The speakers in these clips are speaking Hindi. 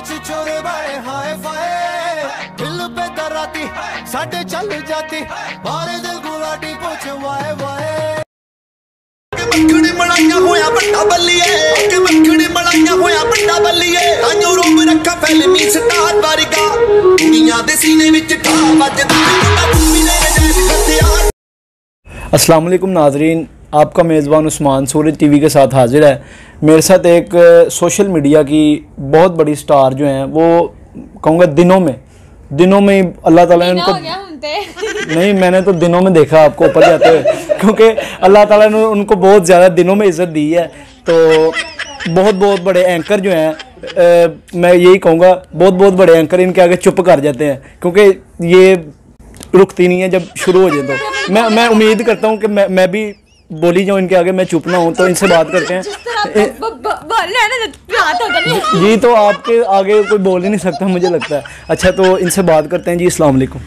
छोरे बाए हाय फाय दिल पे दराती साडे चल जाती मारे दिल गुलाटी पूछ वाए वाए मक्खड़ी मड़ाइया होया बट्टा बल्लिए के मक्खड़ी मड़ाइया होया बट्टा बल्लिए तांजो रूप रखा फिल्मी स्टार वारिका दुनिया दे सीने विच ठा वजदा मिले जैसे हथियार। अस्सलाम वालेकुम नाजरीन, आपका मेज़बान उस्मान सूरज टीवी के साथ हाजिर है। मेरे साथ एक सोशल मीडिया की बहुत बड़ी स्टार जो हैं वो कहूँगा दिनों में ही अल्लाह ताला ने उनको नहीं, मैंने तो दिनों में देखा आपको ऊपर जाते हुए, क्योंकि अल्लाह ताला ने उनको बहुत ज़्यादा दिनों में इज़्ज़त दी है। तो बहुत बड़े एंकर जो हैं मैं यही कहूँगा बहुत बड़े एंकर इनके आगे चुप कर जाते हैं, क्योंकि ये रुकती नहीं है जब शुरू हो जाए। तो मैं उम्मीद करता हूँ कि मैं भी बोली जाऊँ इनके आगे, मैं चुप ना हूँ। तो इनसे बात करते हैं। जी, तो आपके आगे कोई बोल ही नहीं सकता मुझे लगता है। अच्छा, तो इनसे बात करते हैं। जी अस्सलाम वालेकुम।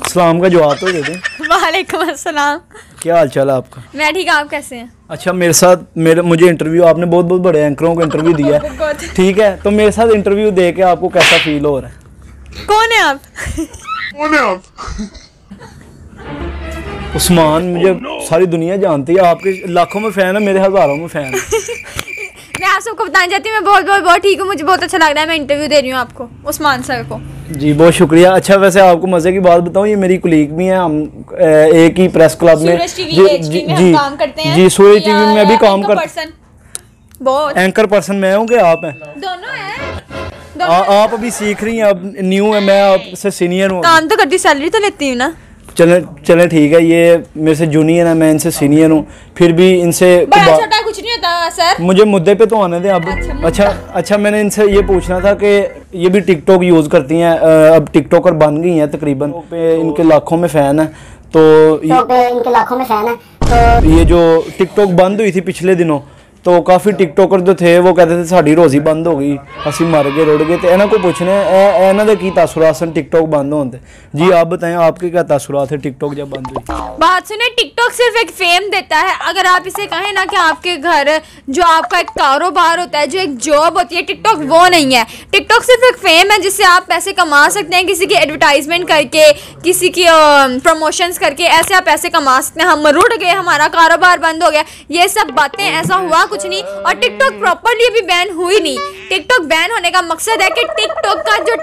सलाम का जवाब तो दे दें। वालेकुम अस्सलाम। क्या हाल चाल है आपका? मैं ठीक, आप कैसे हैं? अच्छा, मेरे साथ मुझे इंटरव्यू, आपने बहुत बड़े एंकरों को इंटरव्यू दिया है, ठीक है, तो मेरे साथ इंटरव्यू दे के आपको कैसा फील हो रहा है? कौन है आप? उस्मान, मुझे सारी दुनिया जानती है, आपके लाखों में फ़ैन है, मेरे हज़ारों में फ़ैन है। मैं आप सबको बताना चाहती हूँ, मैं बहुत ठीक हूँ, मुझे बहुत अच्छा लग रहा है, मैं इंटरव्यू दे रही हूँ आपको, उस्मान सर को। जी बहुत शुक्रिया। अच्छा, वैसे आपको मज़े की बात बताऊँ, ये मेरी कुलीग भी हैं, हम एक ही प्रेस क्लब में काम करते हैं। जी, सूरज टीवी में भी काम करते हैं। बहुत एंकर पर्सन मैं हूँ कि आप हैं? दोनों हैं। आप अभी सीख रही हैं, अब न्यू है, मैं आपसे सीनियर हूँ। काम तो करती, सैलरी तो लेती हूँ ना। चले ठीक है, ये मेरे से जूनियर है, मैं इनसे सीनियर हूँ, फिर भी इनसे बड़ा छोटा कुछ नहीं होता सर। मुझे मुद्दे पे तो आने दें अब। अच्छा, मैंने इनसे ये पूछना था कि ये भी टिकटॉक यूज़ करती हैं, अब टिकटॉकर बन गई हैं तकरीबन, पे इनके लाखों में फ़ैन है। तो ये जो टिकटॉक बंद हुई थी पिछले दिनों, तो काफ़ी टिकटॉकर जो थे वो कहते थे साड़ी रोज़ी बंद हो गई, असी मर गए रुड़ गए। तो इन्हों को पूछने इन्हों की तासुरात सन टिकटॉक बंद होते। जी आप बताएं, आपके क्या तासुरात है टिकटॉक जब बंद हुई? बात सुने, टिकटॉक सिर्फ एक फेम देता है। अगर आप इसे कहें ना कि आपके घर जो आपका एक कारोबार होता है, जो एक जॉब होती है, टिकटॉक वो नहीं है। टिकटॉक सिर्फ एक फेम है जिससे आप पैसे कमा सकते हैं, किसी की एडवर्टाइजमेंट करके, किसी की प्रमोशंस करके, ऐसे आप पैसे कमा सकते हैं। हम रुड़ गए, हमारा कारोबार बंद हो गया, ये सब बातें, ऐसा हुआ कुछ नहीं। और टिकटॉक प्रॉपर्ली अभी बैन हुई नहीं। टिकटॉक बैन होने का मकसद है कि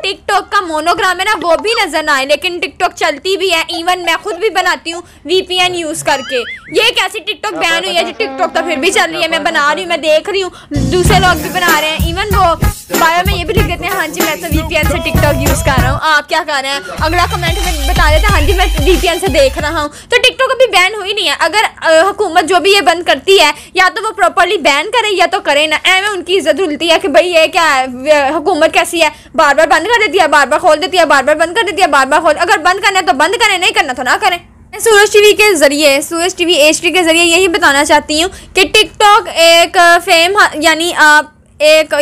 टिकटॉक का मोनोग्राम है ना, वो भी नजर ना आए, लेकिन टिकटॉक चलती भी है। इवन मैं खुद भी बनाती हूँ VPN यूज करके। ये कैसी टिकटॉक बैन हुई है जी? टिकटॉक तो फिर भी चल रही है, मैं बना रही हूँ, मैं देख रही हूँ, दूसरे लोग भी बना रहे हैं। इवन वो बायो में ये भी लिख देते हैं, हाँ जी मैं तो VPN से टिकटॉक यूज कर रहा हूँ, आप क्या कर रहे हैं? अगला कमेंट में बता देते हैं, हाँ जी मैं VPN से देख रहा हूँ। तो टिकटॉक अभी बैन हुई नहीं है। अगर हुकूमत जो भी ये बंद करती है, या तो वो प्रॉपर्ली बैन करे या तो करे ना। ऐਵੇਂ उनकी इज्जत रुलती है कि भाई ये क्या है, हुकूमत कैसी है, बार बार बंद कर देती है, बार बार खोल देती है, बार बार बंद कर देती है, बार बार खोल। अगर बंद करना है तो बंद करें, नहीं करना तो ना करें। सूरज टीवी के जरिए, सूरज टीवी HD के जरिए यही बताना चाहती हूँ कि टिकटॉक एक फेम,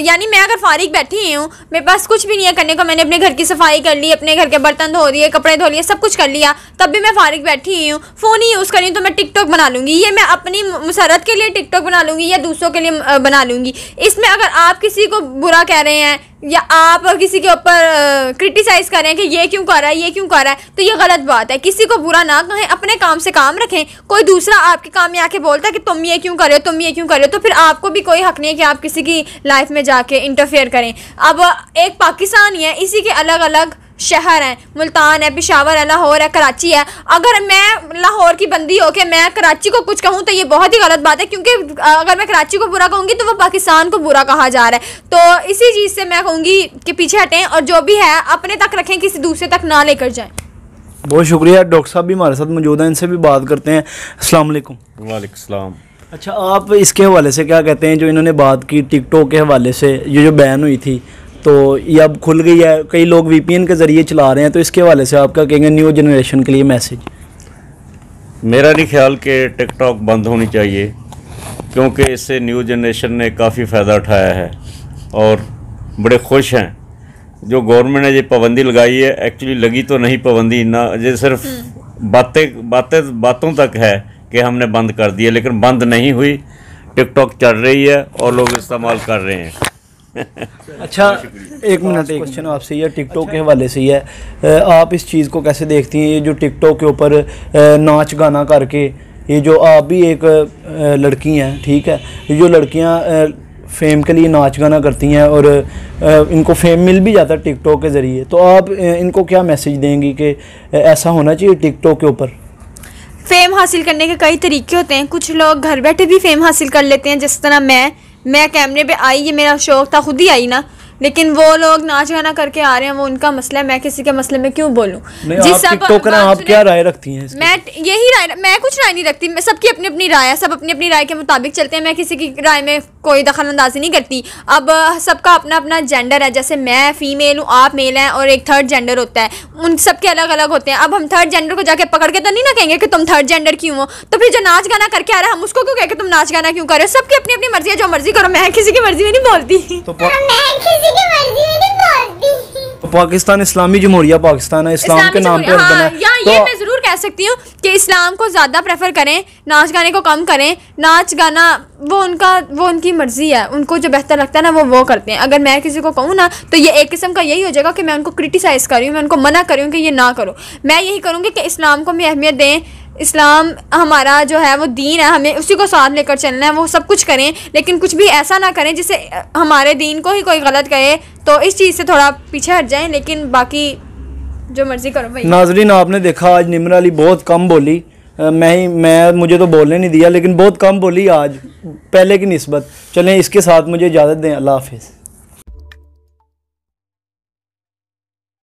यानी मैं अगर फारिग बैठी हूँ, मेरे पास कुछ भी नहीं है करने को, मैंने अपने घर की सफाई कर ली, अपने घर के बर्तन धो दिए, कपड़े धो लिए, सब कुछ कर लिया, तब भी मैं फारिग बैठी हूँ, फ़ोन ही यूज़ कर रही हूँ, तो मैं टिकटॉक बना लूँगी। ये मैं अपनी मुसरत के लिए टिकटॉक बना लूँगी या दूसरों के लिए बना लूँगी। इसमें अगर आप किसी को बुरा कह रहे हैं या आप किसी के ऊपर क्रिटिसाइज़ कर रहे हैं कि ये क्यों कर रहा है, ये क्यों कर रहा है, तो ये गलत बात है। किसी को बुरा ना कहें, अपने काम से काम रखें। कोई दूसरा आपके काम में आके बोलता है कि तुम ये क्यों कर रहे हो, तुम ये क्यों कर रहे हो, तो फिर आपको भी कोई हक नहीं है कि आप किसी की लाइफ में जाके इंटरफेयर करें। अब एक पाकिस्तान ही है, इसी के अलग अलग शहर हैं, मुल्तान है, पेशावर है, लाहौर है, कराची है। अगर मैं लाहौर की बंदी हो के मैं कराची को कुछ कहूँ तो ये बहुत ही गलत बात है, क्योंकि अगर मैं कराची को बुरा कहूँगी तो वो पाकिस्तान को बुरा कहा जा रहा है। तो इसी चीज़ से मैं कहूँगी कि पीछे हटें और जो भी है अपने तक रखें, किसी दूसरे तक ना लेकर जाएं। बहुत शुक्रिया। डॉक्टर साहब भी हमारे साथ मौजूद हैं, इनसे भी बात करते हैं। अस्सलाम वालेकुम। वालेकुम सलाम। अच्छा, आप इसके हवाले से क्या कहते हैं, जो इन्होंने बात की टिकटॉक के हवाले से, ये जो बैन हुई थी, तो ये अब खुल गई है, कई लोग VPN के ज़रिए चला रहे हैं, तो इसके हवाले से आप क्या कहेंगे न्यू जनरेशन के लिए मैसेज? मेरा नहीं ख्याल कि टिकटॉक बंद होनी चाहिए, क्योंकि इससे न्यू जनरेशन ने काफ़ी फ़ायदा उठाया है और बड़े खुश हैं। जो गवर्नमेंट ने ये पाबंदी लगाई है, एक्चुअली लगी तो नहीं पाबंदी ना, ये सिर्फ बातों तक है कि हमने बंद कर दिया, लेकिन बंद नहीं हुई। टिकटॉक चल रही है और लोग इस्तेमाल कर रहे हैं। अच्छा, एक मिनट, एक क्वेश्चन आपसे ये टिकटॉक के हवाले से ही है, आप इस चीज़ को कैसे देखती हैं, ये जो टिकटॉक के ऊपर नाच गाना करके, ये जो आप भी एक लड़की हैं, ठीक है, ये जो लड़कियां फेम के लिए नाच गाना करती हैं और इनको फेम मिल भी जाता है टिकटॉक के ज़रिए, तो आप इनको क्या मैसेज देंगी कि ऐसा होना चाहिए टिकटॉक के ऊपर? फेम हासिल करने के कई तरीके होते हैं, कुछ लोग घर बैठे भी फेम हासिल कर लेते हैं, जिस तरह मैं कैमरे पे आई, ये मेरा शौक था, खुद ही आई ना, लेकिन वो लोग नाच गाना करके आ रहे हैं, वो उनका मसला है, मैं किसी के मसले में क्यों बोलूं? आप क्या राय रखती हैं? मैं कुछ राय नहीं रखती, सबकी अपनी अपनी राय है, सब अपनी अपनी राय के मुताबिक चलते हैं, मैं किसी की राय में कोई दखल अंदाजी नहीं करती। अब सबका अपना अपना जेंडर है, जैसे मैं फीमेल हूँ, आप मेल हैं, और एक थर्ड जेंडर होता है, उन सबके अलग अलग होते हैं। अब हम थर्ड जेंडर को जाके पकड़ के तो नहीं ना कहेंगे कि तुम थर्ड जेंडर क्यों हो, तो फिर जो नाच गाना करके आ रहा है हम उसको क्यों कहें कि तुम नाच गाना क्यों कर रहे हो? सबकी अपनी अपनी मर्जी है, जो मर्जी करो, मैं किसी की मर्जी में नहीं बोलती। तो पाकिस्तान इस्लामी जमहूरिया पाकिस्तान है, इस्लाम के नाम पे बना है, तो ये मैं ज़रूर कह सकती हूँ कि इस्लाम को ज़्यादा प्रेफर करें, नाच गाने को कम करें। नाच गाना वो उनकी मर्ज़ी है, उनको जो बेहतर लगता है ना वो करते हैं। अगर मैं किसी को कहूँ ना तो ये एक किस्म का यही हो जाएगा कि मैं उनको क्रिटिसाइज़ कर रही हूँ, मैं उनको मना कर रही हूँ कि ये ना करो। मैं यही करूँगी कि इस्लाम को भी अहमियत दें, इस्लाम हमारा जो है वो दीन है, हमें उसी को साथ लेकर चलना है, वो सब कुछ करें, लेकिन कुछ भी ऐसा ना करें जिससे हमारे दीन को ही कोई गलत कहे, तो इस चीज़ से थोड़ा पीछे हट जाएं, लेकिन बाकी जो मर्जी करो भाई। नाजरीन, आपने देखा आज निम्रा अली बहुत कम बोली, मुझे तो बोलने नहीं दिया, लेकिन बहुत कम बोली आज पहले की निस्बत। चलें, इसके साथ मुझे इजाज़त दें, अल्लाह हाफिज़।